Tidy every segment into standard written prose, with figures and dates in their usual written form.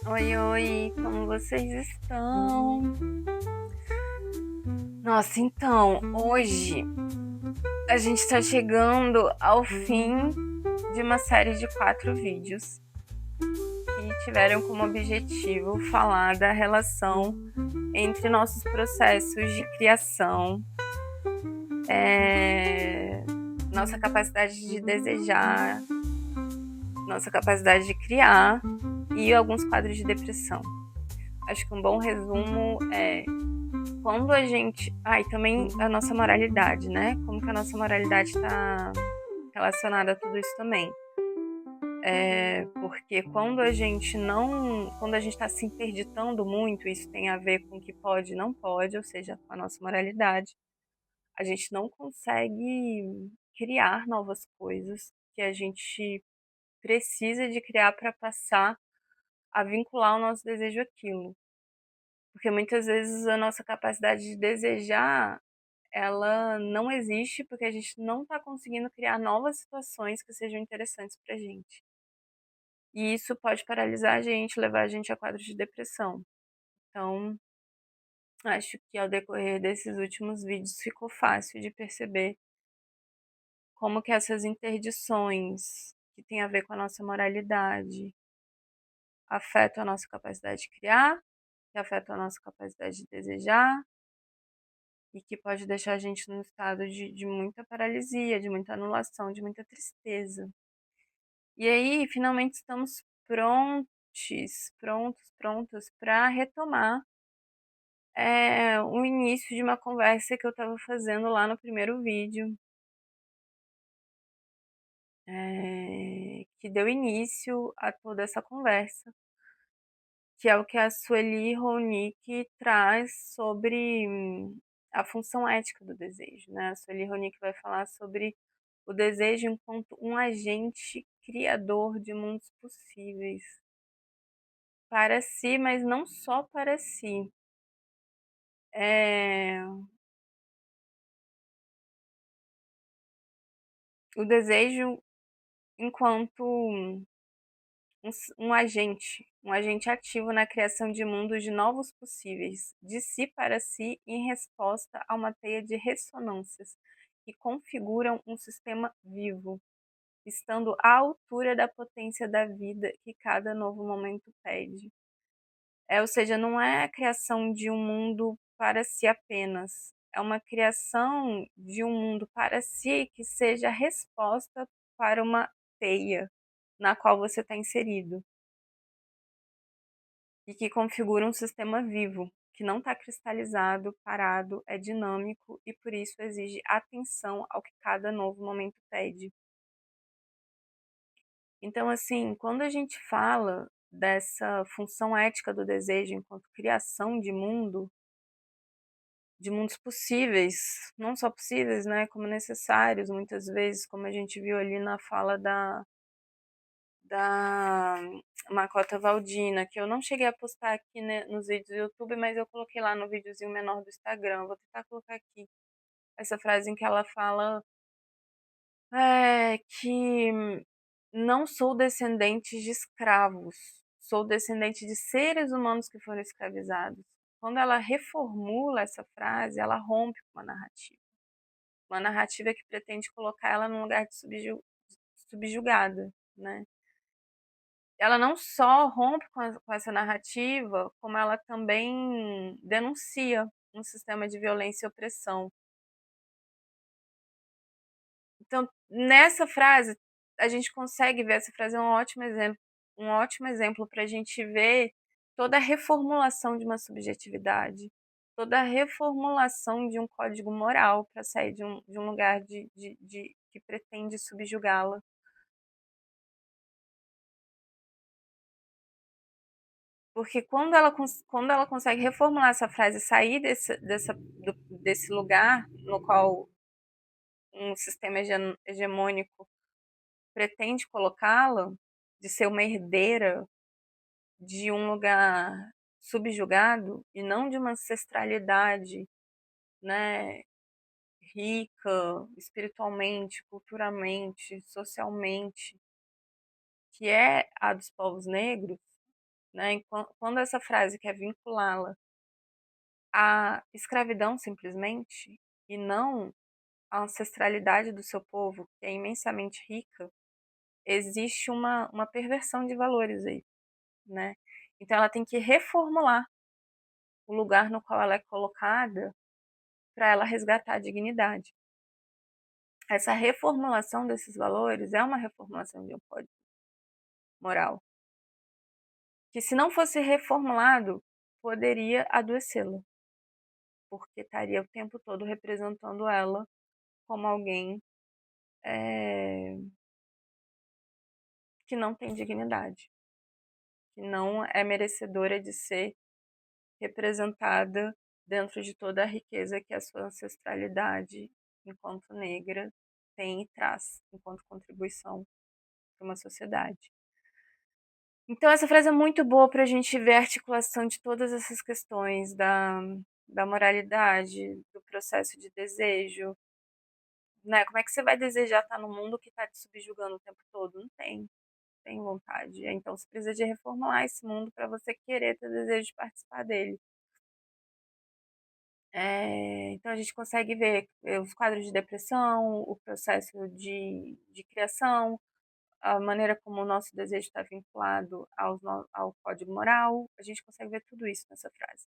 Oi, oi, como vocês estão? Nossa, então, hoje a gente está chegando ao fim de uma série de 4 vídeos que tiveram como objetivo falar da relação entre nossos processos de criação, nossa capacidade de desejar, nossa capacidade de criar e alguns quadros de depressão. Acho que um bom resumo é quando a gente. E também a nossa moralidade, né? Como que a nossa moralidade está relacionada a tudo isso também. Porque quando a gente não. Quando a gente está se interditando muito, isso tem a ver com o que pode e não pode, ou seja, com a nossa moralidade, a gente não consegue criar novas coisas que a gente precisa de criar para passar a vincular o nosso desejo àquilo. Porque muitas vezes a nossa capacidade de desejar ela não existe porque a gente não está conseguindo criar novas situações que sejam interessantes para a gente. E isso pode paralisar a gente, levar a gente a quadros de depressão. Então, acho que ao decorrer desses últimos vídeos ficou fácil de perceber como que essas interdições que têm a ver com a nossa moralidade afetam a nossa capacidade de criar, que afetam a nossa capacidade de desejar, e que pode deixar a gente num estado de muita paralisia, de muita anulação, de muita tristeza. E aí, finalmente estamos prontos para retomar o início de uma conversa que eu estava fazendo lá no primeiro vídeo, que deu início a toda essa conversa, que é o que a Sueli Ronick traz sobre a função ética do desejo, né? A Sueli Ronick vai falar sobre o desejo enquanto um agente criador de mundos possíveis para si, mas não só para si. O desejo enquanto um agente ativo na criação de mundos de novos possíveis, de si para si, em resposta a uma teia de ressonâncias que configuram um sistema vivo, estando à altura da potência da vida que cada novo momento pede. Ou seja, não é a criação de um mundo para si apenas, é uma criação de um mundo para si que seja a resposta para uma teia na qual você está inserido e que configura um sistema vivo, que não está cristalizado, parado, é dinâmico e por isso exige atenção ao que cada novo momento pede. Então, assim, quando a gente fala dessa função ética do desejo enquanto criação de mundos possíveis, não só possíveis, né, como necessários, muitas vezes, como a gente viu ali na fala da Macota Valdina, que eu não cheguei a postar aqui, né, nos vídeos do YouTube, mas eu coloquei lá no videozinho menor do Instagram. Vou tentar colocar aqui essa frase em que ela fala que não sou descendente de escravos, sou descendente de seres humanos que foram escravizados. Quando ela reformula essa frase, ela rompe com uma narrativa que pretende colocar ela num lugar de subjugada, né? Ela não só rompe com essa narrativa, como ela também denuncia um sistema de violência e opressão. Então, nessa frase, a gente consegue ver, essa frase é um ótimo exemplo para a gente ver toda a reformulação de uma subjetividade, toda a reformulação de um código moral para sair de um lugar que pretende subjugá-la. Porque quando ela consegue reformular essa frase e sair desse lugar no qual um sistema hegemônico pretende colocá-la, de ser uma herdeira de um lugar subjugado e não de uma ancestralidade, né, rica espiritualmente, culturalmente, socialmente, que é a dos povos negros, né? Quando essa frase quer vinculá-la à escravidão simplesmente, e não à ancestralidade do seu povo, que é imensamente rica, existe uma perversão de valores aí, né? Então ela tem que reformular o lugar no qual ela é colocada para ela resgatar a dignidade. Essa reformulação desses valores é uma reformulação de um código moral, que se não fosse reformulado, poderia adoecê-la, porque estaria o tempo todo representando ela como alguém que não tem dignidade, que não é merecedora de ser representada dentro de toda a riqueza que a sua ancestralidade, enquanto negra, tem e traz enquanto contribuição para uma sociedade. Então, essa frase é muito boa para a gente ver a articulação de todas essas questões da moralidade, do processo de desejo, né? Como é que você vai desejar estar no mundo que está te subjugando o tempo todo? Não tem vontade. Então, você precisa de reformular esse mundo para você querer ter desejo de participar dele. Então, a gente consegue ver os quadros de depressão, o processo de criação, a maneira como o nosso desejo está vinculado ao código moral. A gente consegue ver tudo isso nessa frase.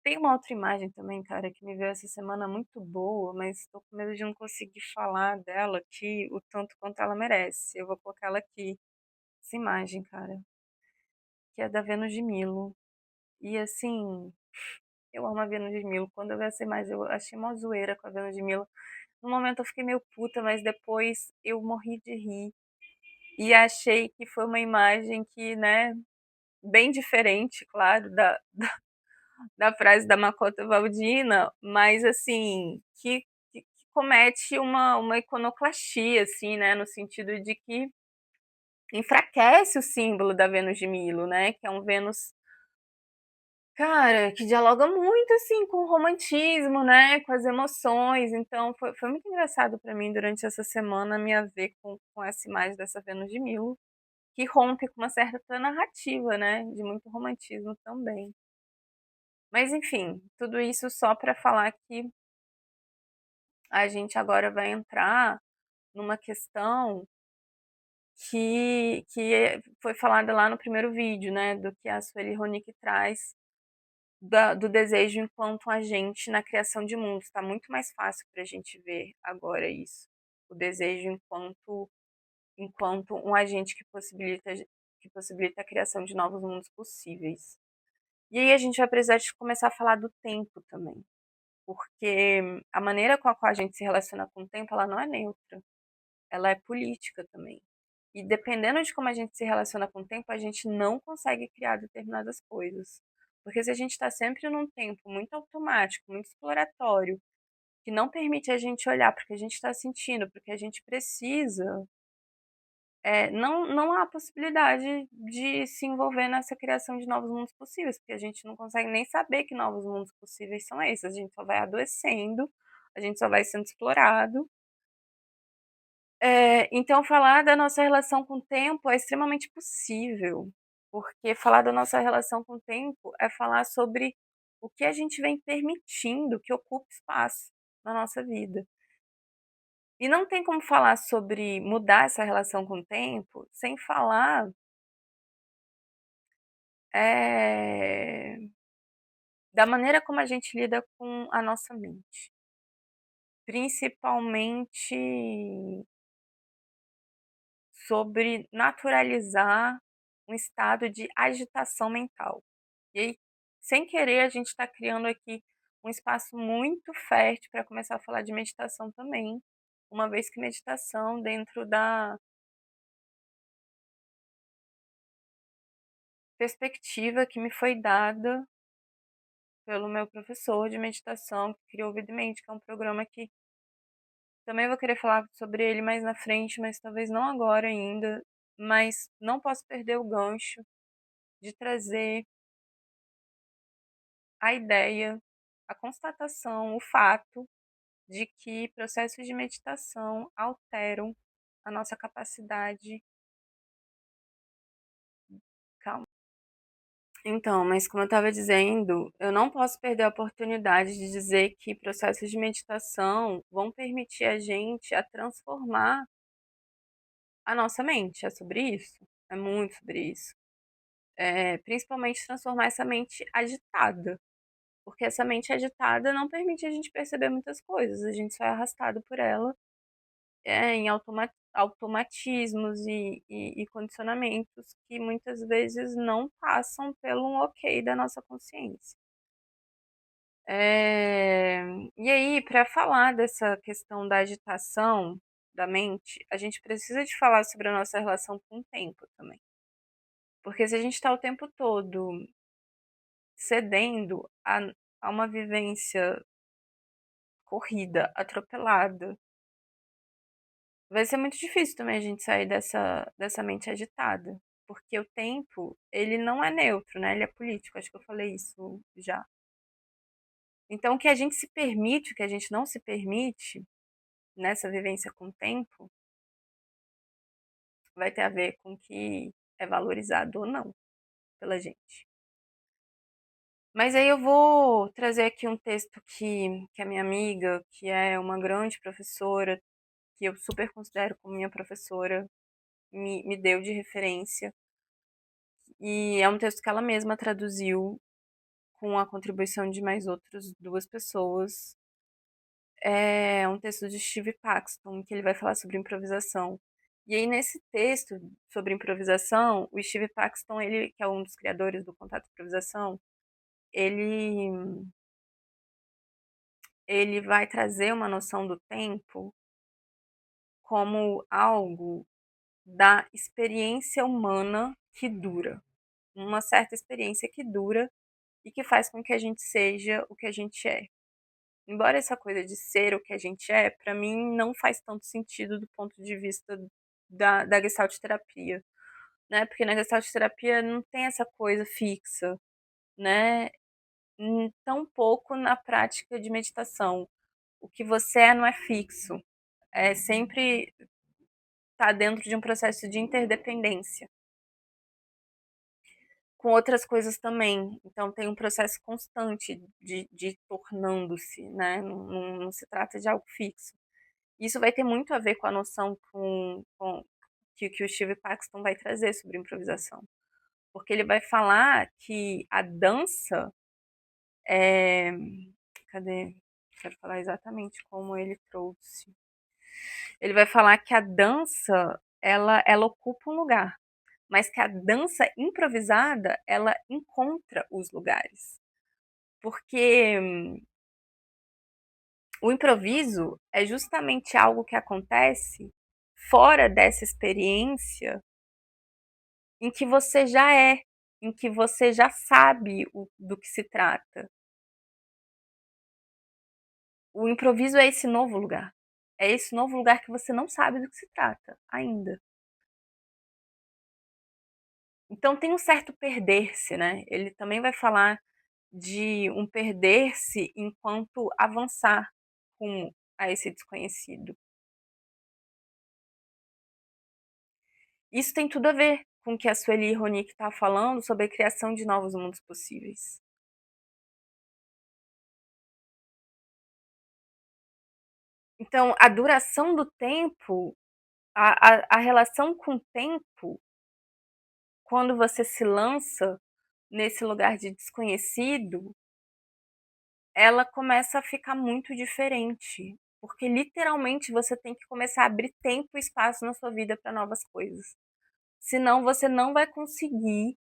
Tem uma outra imagem também, cara, que me veio essa semana muito boa, mas estou com medo de não conseguir falar dela aqui o tanto quanto ela merece. Eu vou colocar ela aqui, essa imagem, cara, que é da Vênus de Milo. E assim, eu amo a Vênus de Milo. Quando eu vi essa imagem, eu achei uma zoeira com a Vênus de Milo. No momento eu fiquei meio puta, mas depois eu morri de rir. E achei que foi uma imagem que, né, bem diferente, claro, da frase da Makota Valdina, mas assim, que comete uma iconoclastia, assim, né, no sentido de que enfraquece o símbolo da Vênus de Milo, né, que é um Vênus, cara, que dialoga muito, assim, com o romantismo, né, com as emoções, então foi muito engraçado para mim durante essa semana me haver com essa imagem dessa Vênus de Milo, que rompe com uma certa narrativa, né, de muito romantismo também. Mas enfim, tudo isso só para falar que a gente agora vai entrar numa questão que foi falada lá no primeiro vídeo, né, do que a Sueli Ronick traz do desejo enquanto agente na criação de mundos. Está muito mais fácil para a gente ver agora isso. O desejo enquanto um agente que possibilita a criação de novos mundos possíveis. E aí a gente vai precisar de começar a falar do tempo também, porque a maneira com a qual a gente se relaciona com o tempo, ela não é neutra, ela é política também. E dependendo de como a gente se relaciona com o tempo, a gente não consegue criar determinadas coisas. Porque se a gente está sempre num tempo muito automático, muito exploratório, que não permite a gente olhar para o que a gente está sentindo, porque a gente precisa, não há possibilidade de se envolver nessa criação de novos mundos possíveis, porque a gente não consegue nem saber que novos mundos possíveis são esses. A gente só vai adoecendo, a gente só vai sendo explorado. Então, falar da nossa relação com o tempo é extremamente possível, porque falar da nossa relação com o tempo é falar sobre o que a gente vem permitindo que ocupe espaço na nossa vida. E não tem como falar sobre mudar essa relação com o tempo sem falar da maneira como a gente lida com a nossa mente. Principalmente sobre naturalizar um estado de agitação mental. E aí, sem querer, a gente está criando aqui um espaço muito fértil para começar a falar de meditação também, uma vez que meditação, dentro da perspectiva que me foi dada pelo meu professor de meditação, que criou o Vida e Mente, que é um programa que também vou querer falar sobre ele mais na frente, mas talvez não agora ainda. Mas não posso perder o gancho de trazer a ideia, a constatação, o fato de que processos de meditação alteram a nossa capacidade. Calma. Então, mas como eu estava dizendo, eu não posso perder a oportunidade de dizer que processos de meditação vão permitir a gente a transformar a nossa mente. É sobre isso. É muito sobre isso. Principalmente transformar essa mente agitada. Porque essa mente agitada não permite a gente perceber muitas coisas. A gente só é arrastado por ela em automatismos e condicionamentos que muitas vezes não passam pelo um ok da nossa consciência. É, E aí, para falar dessa questão da agitação da mente, a gente precisa de falar sobre a nossa relação com o tempo também. Porque se a gente está o tempo todo cedendo a uma vivência corrida, atropelada, vai ser muito difícil também a gente sair dessa mente agitada. Porque o tempo, ele não é neutro, né? Ele é político, acho que eu falei isso já. Então, o que a gente se permite, o que a gente não se permite nessa vivência com o tempo, vai ter a ver com o que é valorizado ou não pela gente. Mas aí eu vou trazer aqui um texto que a minha amiga, que é uma grande professora, que eu super considero como minha professora, me deu de referência. E é um texto que ela mesma traduziu com a contribuição de mais outras duas pessoas. É um texto de Steve Paxton, que ele vai falar sobre improvisação. E aí, nesse texto sobre improvisação, o Steve Paxton, ele, que é um dos criadores do Contato Improvisação, ele, ele vai trazer uma noção do tempo como algo da experiência humana que dura. Uma certa experiência que dura e que faz com que a gente seja o que a gente é. Embora essa coisa de ser o que a gente é, para mim não faz tanto sentido do ponto de vista da Gestalt terapia, né? Porque na Gestalt terapia não tem essa coisa fixa, né? Tão pouco na prática de meditação. O que você é não é fixo, é sempre tá dentro de um processo de interdependência com outras coisas também. Então tem um processo constante de tornando-se, né? Não se trata de algo fixo. Isso vai ter muito a ver com a noção que o Steve Paxton vai trazer sobre improvisação. Porque ele vai falar que a dança é. Cadê? Quero falar exatamente como ele trouxe. Ele vai falar que a dança ela ocupa um lugar, mas que a dança improvisada ela encontra os lugares. Porque o improviso é justamente algo que acontece fora dessa experiência em que você já é, em que você já sabe do que se trata. O improviso é esse novo lugar. É esse novo lugar que você não sabe do que se trata ainda. Então tem um certo perder-se, né? Ele também vai falar de um perder-se enquanto avançar rumo a esse desconhecido. Isso tem tudo a ver com o que a Sueli Ronick está falando sobre a criação de novos mundos possíveis. Então, a duração do tempo, a relação com o tempo, quando você se lança nesse lugar de desconhecido, ela começa a ficar muito diferente. Porque literalmente você tem que começar a abrir tempo e espaço na sua vida para novas coisas. Senão você não vai conseguir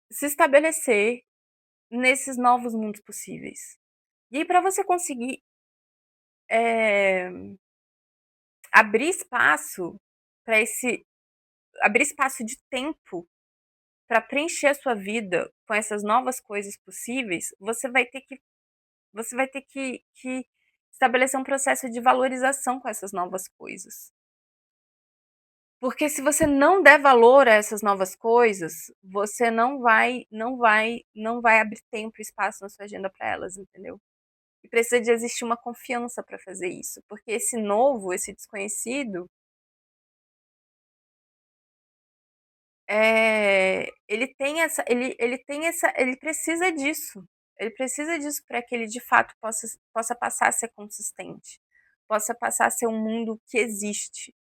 se estabelecer nesses novos mundos possíveis. E aí, para você conseguir abrir espaço para esse. Abrir espaço de tempo para preencher a sua vida com essas novas coisas possíveis, você vai ter que estabelecer um processo de valorização com essas novas coisas. Porque se você não der valor a essas novas coisas, você não vai abrir tempo e espaço na sua agenda para elas, entendeu? E precisa de existir uma confiança para fazer isso, porque esse novo, esse desconhecido, ele precisa disso. Ele precisa disso para que ele de fato possa passar a ser consistente, possa passar a ser um mundo que existe.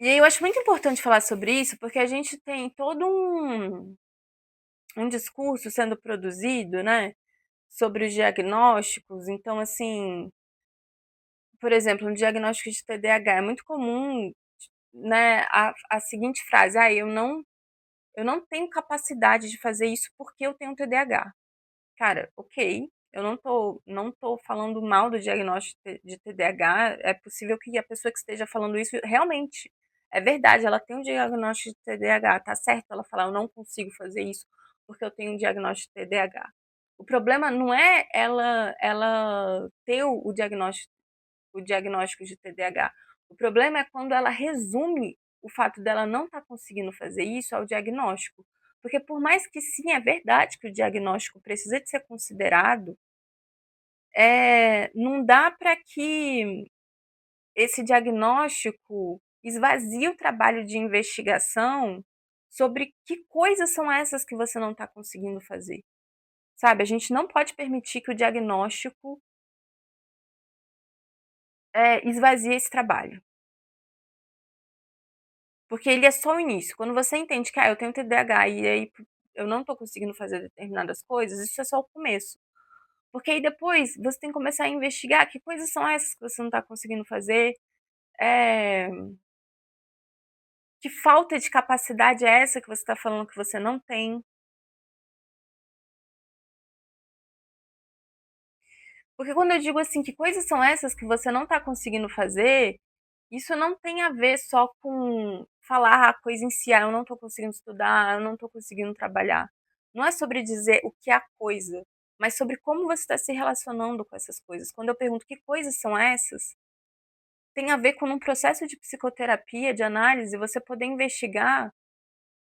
E aí eu acho muito importante falar sobre isso, porque a gente tem todo um discurso sendo produzido, né, sobre os diagnósticos. Então, assim, por exemplo, um diagnóstico de TDAH é muito comum, né, a seguinte frase: "Ah, eu não tenho capacidade de fazer isso porque eu tenho TDAH". Cara, ok, eu não tô falando mal do diagnóstico de TDAH, é possível que a pessoa que esteja falando isso realmente é verdade, ela tem um diagnóstico de TDAH, tá certo ela falar: "Eu não consigo fazer isso porque eu tenho um diagnóstico de TDAH". O problema não é ela ter o diagnóstico de TDAH. O problema é quando ela resume o fato dela não estar conseguindo fazer isso ao diagnóstico. Porque por mais que sim, é verdade que o diagnóstico precisa de ser considerado, não dá para que esse diagnóstico esvazie o trabalho de investigação sobre que coisas são essas que você não está conseguindo fazer. Sabe, a gente não pode permitir que o diagnóstico esvazie esse trabalho. Porque ele é só o início. Quando você entende que eu tenho TDAH e aí eu não estou conseguindo fazer determinadas coisas, isso é só o começo. Porque aí depois você tem que começar a investigar que coisas são essas que você não está conseguindo fazer, eh, que falta de capacidade é essa que você está falando que você não tem. Porque quando eu digo assim, que coisas são essas que você não está conseguindo fazer, isso não tem a ver só com falar a coisa em si, eu não estou conseguindo estudar, eu não estou conseguindo trabalhar. Não é sobre dizer o que é a coisa, mas sobre como você está se relacionando com essas coisas. Quando eu pergunto que coisas são essas, tem a ver com um processo de psicoterapia, de análise, você poder investigar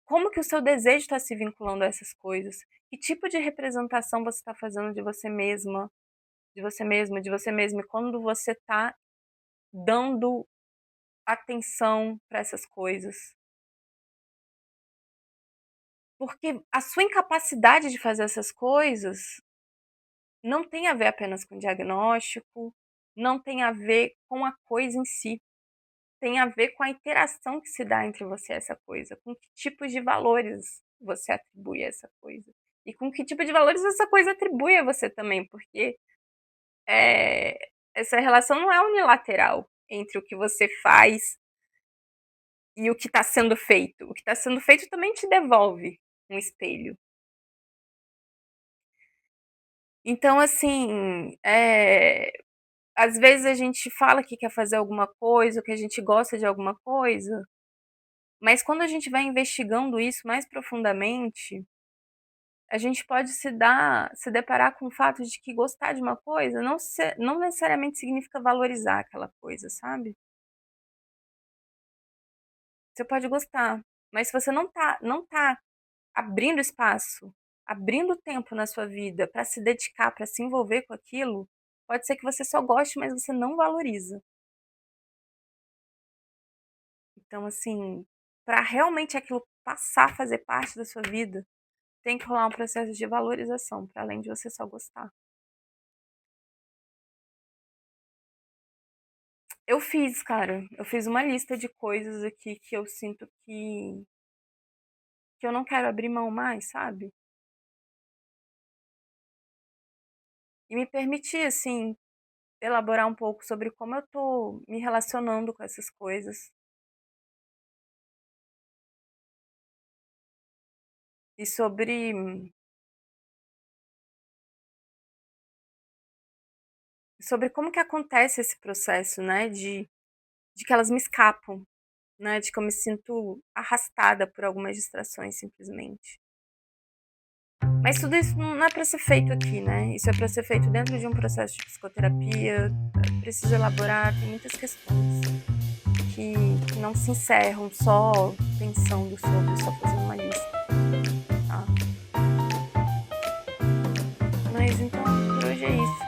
como que o seu desejo está se vinculando a essas coisas, que tipo de representação você está fazendo de você mesma, de você mesma, de você mesma, e quando você está dando atenção para essas coisas. Porque a sua incapacidade de fazer essas coisas não tem a ver apenas com diagnóstico, não tem a ver com a coisa em si, tem a ver com a interação que se dá entre você e essa coisa, com que tipos de valores você atribui a essa coisa. E com que tipo de valores essa coisa atribui a você também, porque essa relação não é unilateral entre o que você faz e o que está sendo feito. O que está sendo feito também te devolve um espelho. Então, assim, às vezes a gente fala que quer fazer alguma coisa, que a gente gosta de alguma coisa, mas quando a gente vai investigando isso mais profundamente, a gente pode se deparar com o fato de que gostar de uma coisa não necessariamente significa valorizar aquela coisa, sabe? Você pode gostar, mas se você não tá abrindo espaço, abrindo tempo na sua vida para se dedicar, para se envolver com aquilo, pode ser que você só goste, mas você não valoriza. Então, assim, para realmente aquilo passar a fazer parte da sua vida, tem que rolar um processo de valorização, para além de você só gostar. Eu fiz, cara, eu fiz uma lista de coisas aqui que eu sinto que eu não quero abrir mão mais, sabe? E me permitir, assim, elaborar um pouco sobre como eu tô me relacionando com essas coisas e sobre como que acontece esse processo, né, de que elas me escapam, né, de que eu me sinto arrastada por algumas distrações simplesmente. Mas tudo isso não é para ser feito aqui, né? Isso é para ser feito dentro de um processo de psicoterapia, precisa elaborar, tem muitas questões que não se encerram só pensando sobre, só fazendo uma lista, tá? Mas então, por hoje é isso.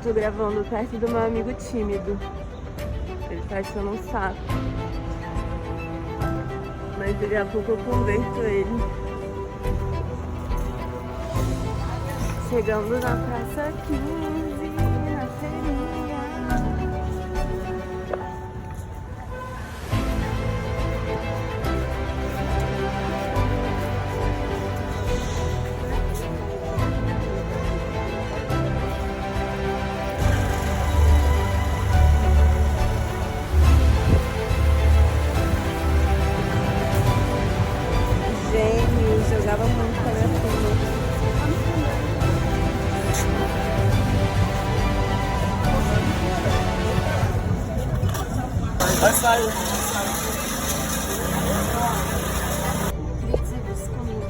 tô gravando perto do meu amigo tímido. Ele tá achando um saco. Mas daqui a pouco eu converto ele. Chegando na Praça 15, na feirinha. Gêmeos, jogava muito com a minha prima. Vai sair. Queria dizer isso comigo.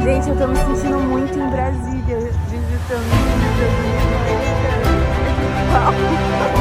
Gente, eu tô me sentindo muito em Brasília, visitando a minha mãe.